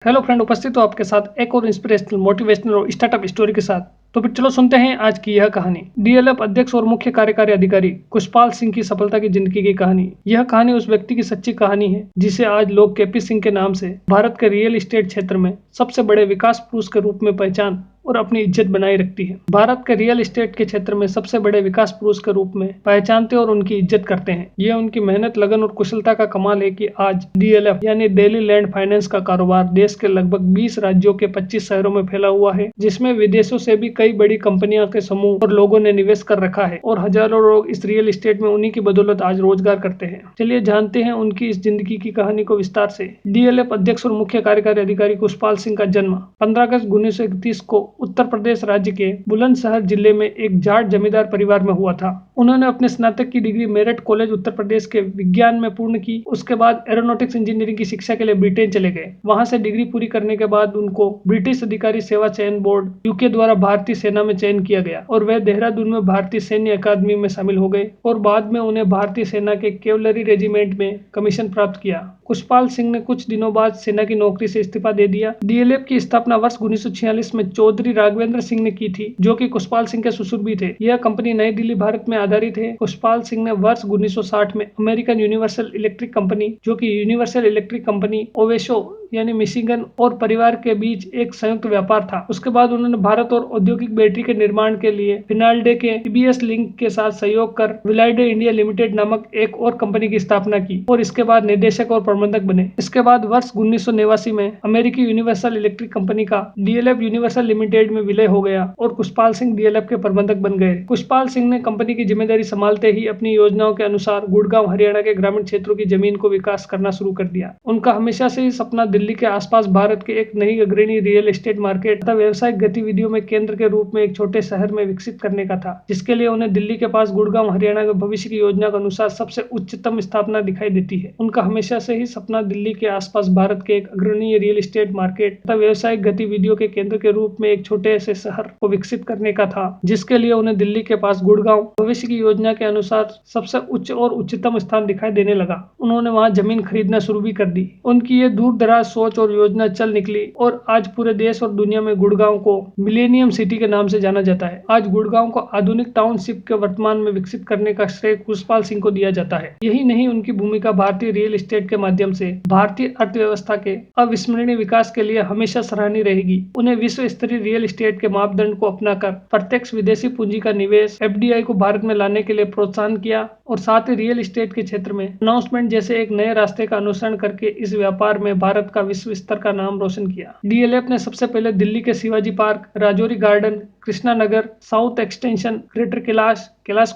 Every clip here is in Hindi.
हेलो फ्रेंड, उपस्थित हो आपके साथ एक और इंस्पिरेशनल, मोटिवेशनल और स्टार्टअप स्टोरी के साथ। तो फिर चलो सुनते हैं आज की यह कहानी। डीएलएफ अध्यक्ष और मुख्य कार्यकारी अधिकारी कुशपाल सिंह की सफलता की जिंदगी की कहानी। यह कहानी उस व्यक्ति की सच्ची कहानी है जिसे आज लोग केपी सिंह के नाम से भारत के रियल एस्टेट क्षेत्र में सबसे बड़े विकास पुरुष के रूप में पहचान और अपनी इज्जत बनाए रखती है। भारत के रियल एस्टेट के क्षेत्र में सबसे बड़े विकास पुरुष के रूप में पहचानते और उनकी इज्जत करते हैं। यह उनकी मेहनत, लगन और कुशलता का कमाल है कि आज डीएलएफ यानी दिल्ली लैंड फाइनेंस का कारोबार देश के लगभग 20 राज्यों के 25 शहरों में फैला हुआ है, जिसमें विदेशों से भी कई बड़ी कंपनियों के समूह और लोगों ने निवेश कर रखा है और हजारों लोग इस रियल एस्टेट में उन्हीं की बदौलत आज रोजगार करते हैं। चलिए जानते हैं उनकी इस जिंदगी की कहानी को विस्तार से। डीएलएफ अध्यक्ष और मुख्य कार्यकारी अधिकारी कुशपाल सिंह का जन्म 15 अगस्त 1931 को उत्तर प्रदेश राज्य के बुलंदशहर जिले में एक जाट जमींदार परिवार में हुआ था। उन्होंने अपने स्नातक की डिग्री मेरठ कॉलेज उत्तर प्रदेश के विज्ञान में पूर्ण की। उसके बाद एरोनॉटिक्स इंजीनियरिंग की शिक्षा के लिए ब्रिटेन चले गए। वहां से डिग्री पूरी करने के बाद उनको ब्रिटिश अधिकारी सेवा चयन बोर्ड यूके द्वारा भारतीय सेना में चयन किया गया और वह देहरादून में भारतीय सैन्य अकादमी में शामिल हो गए और बाद में उन्हें भारतीय सेना के कैवलरी रेजिमेंट में कमीशन प्राप्त किया। कुशपाल सिंह ने कुछ दिनों बाद सेना की नौकरी से इस्तीफा दे दिया। डीएलएफ की स्थापना वर्ष 1946 में चौधरी राघवेंद्र सिंह ने की थी, जो कि कुशपाल सिंह के ससुर भी थे। यह कंपनी नई दिल्ली, भारत में आधारित है। कुशपाल सिंह ने वर्ष 1960 में अमेरिकन यूनिवर्सल इलेक्ट्रिक कंपनी, जो कि यूनिवर्सल इलेक्ट्रिक कंपनी ओवेशो यानी मिशिगन और परिवार के बीच एक संयुक्त व्यापार था। उसके बाद उन्होंने भारत और औद्योगिक बैटरी के निर्माण के लिए फिनाल्डे के टीबीएस लिंक के साथ सहयोग कर विलाइडे इंडिया लिमिटेड नामक एक और कंपनी की स्थापना की और इसके बाद निदेशक और प्रबंधक बने। इसके बाद वर्ष 1989 में अमेरिकी यूनिवर्सल इलेक्ट्रिक कंपनी का डीएलएफ यूनिवर्सल लिमिटेड में विलय हो गया और कुशपाल सिंह डीएलएफ के प्रबंधक बन गए। कुशपाल सिंह ने कंपनी की जिम्मेदारी संभालते ही अपनी योजनाओं के अनुसार गुड़गांव, हरियाणा के ग्रामीण क्षेत्रों की जमीन को विकास करना शुरू कर दिया। उनका हमेशा से ही सपना दिल्ली के आसपास भारत के एक नई अग्रणी रियल एस्टेट मार्केट तथा व्यावसायिक गतिविधियों में केंद्र के रूप में एक छोटे शहर में विकसित करने का था, जिसके लिए उन्हें दिल्ली के पास गुड़गांव, हरियाणा के भविष्य की योजना के अनुसार सबसे उच्चतम स्थापना दिखाई देती है। उनका हमेशा से ही सपना दिल्ली के आसपास भारत के एक अग्रणी रियल एस्टेट मार्केट तथा व्यावसायिक गतिविधियों के केंद्र के रूप में एक छोटे से शहर को विकसित करने का था, जिसके लिए उन्हें दिल्ली के पास गुड़गांव भविष्य की योजना के अनुसार सबसे उच्च और उच्चतम स्थान दिखाई देने लगा। उन्होंने वहां जमीन खरीदना शुरू भी कर दी। उनकी ये दूर दराज सोच और योजना चल निकली और आज पूरे देश और दुनिया में गुड़गांव को मिलेनियम सिटी के नाम से जाना जाता है। आज गुड़गांव को आधुनिक टाउनशिप के वर्तमान में विकसित करने का श्रेय कुशपाल सिंह को दिया जाता है। यही नहीं, उनकी भूमिका भारतीय रियल एस्टेट के माध्यम से भारतीय अर्थव्यवस्था के अविस्मरणीय विकास के लिए हमेशा सराहनीय रहेगी। उन्हें विश्व स्तरीय रियल एस्टेट के मापदंड को अपनाकर प्रत्यक्ष विदेशी पूंजी का निवेश एफडीआई को भारत में लाने के लिए प्रोत्साहन किया और साथ ही रियल एस्टेट के क्षेत्र में अनाउंसमेंट जैसे एक नए रास्ते का अनुसरण करके इस व्यापार में भारत का विश्व स्तर का नाम रोशन किया। डीएलएफ ने सबसे पहले दिल्ली के Shivaji park, Rajouri garden, Krishna Nagar, south extension, greater Kailash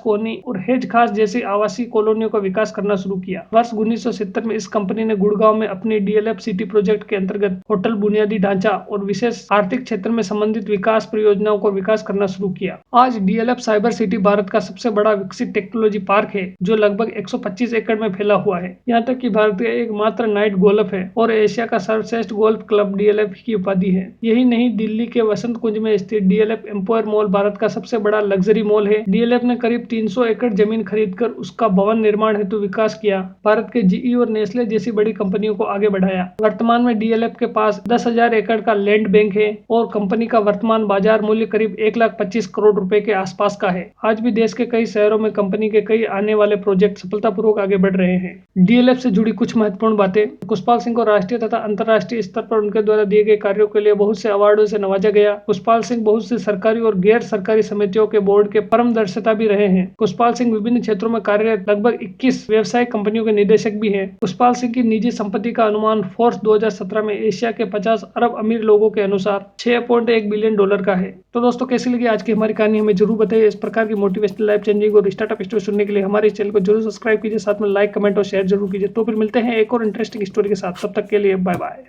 colony और हेज खास जैसी आवासीय कॉलोनियों का विकास करना शुरू किया। वर्ष 1970 में इस कंपनी ने गुड़गांव में अपनी डीएलएफ सिटी प्रोजेक्ट के अंतर्गत होटल, बुनियादी ढांचा और विशेष आर्थिक क्षेत्र में संबंधित विकास परियोजनाओं को विकास करना शुरू किया। आज डीएलएफ साइबर सिटी भारत का सबसे बड़ा विकसित टेक्नोलॉजी पार्क है, जो लगभग 125 एकड़ में फैला हुआ है। यहाँ तक कि भारत का एकमात्र नाइट गोल्फ है और एशिया का सर्वश्रेष्ठ गोल्फ क्लब डीएलएफ की उपाधि है। यही नहीं, दिल्ली के वसंत कुंज में स्थित डीएलएफ एम्पायर मॉल भारत का सबसे बड़ा लग्जरी मॉल है। डीएलएफ ने करीब 300 एकड़ जमीन खरीदकर उसका भवन निर्माण हेतु विकास किया। भारत के जीई और नेस्ले जैसी बड़ी कंपनियों को आगे बढ़ाया। वर्तमान में डीएलएफ के पास 10,000 एकड़ का लैंड बैंक है और कंपनी का वर्तमान बाजार मूल्य करीब 1,25 करोड़ रुपए के आसपास का है। आज भी देश के कई शहरों में कंपनी के कई आने वाले प्रोजेक्ट सफलतापूर्वक आगे बढ़ रहे हैं। डीएलएफ से जुड़ी कुछ महत्वपूर्ण बातें। कुशपाल सिंह को राष्ट्रीय तथा अंतर्राष्ट्रीय स्तर पर उनके द्वारा दिए गए कार्यों के लिए बहुत से अवार्डों से नवाजा गया। कुशपाल सिंह बहुत सी सरकारी और गैर सरकारी समितियों के बोर्ड के परमदर्शिता भी रहे हैं। कुशपाल सिंह विभिन्न क्षेत्रों में कार्यरत लगभग 21 व्यवसायिक कंपनियों के निदेशक भी हैं। कुशपाल सिंह की निजी संपत्ति का अनुमान फोर्ब्स 2017 में एशिया के 50 अरब अमीर लोगों के अनुसार $6.1 बिलियन का है। तो दोस्तों, कैसी लगी आज की हमारी कहानी, हमें जरूर बताइए। इस प्रकार की मोटिवेशनल, लाइफ चेंजिंग और स्टार्टअप स्टोरी सुनने के लिए हमारे चैनल को जरूर सब्सक्राइब कीजिए, साथ में लाइक, कमेंट और शेयर जरूर कीजिए। तो फिर मिलते हैं एक और इंटरेस्टिंग स्टोरी के साथ। तब तक के लिए बाय बाय।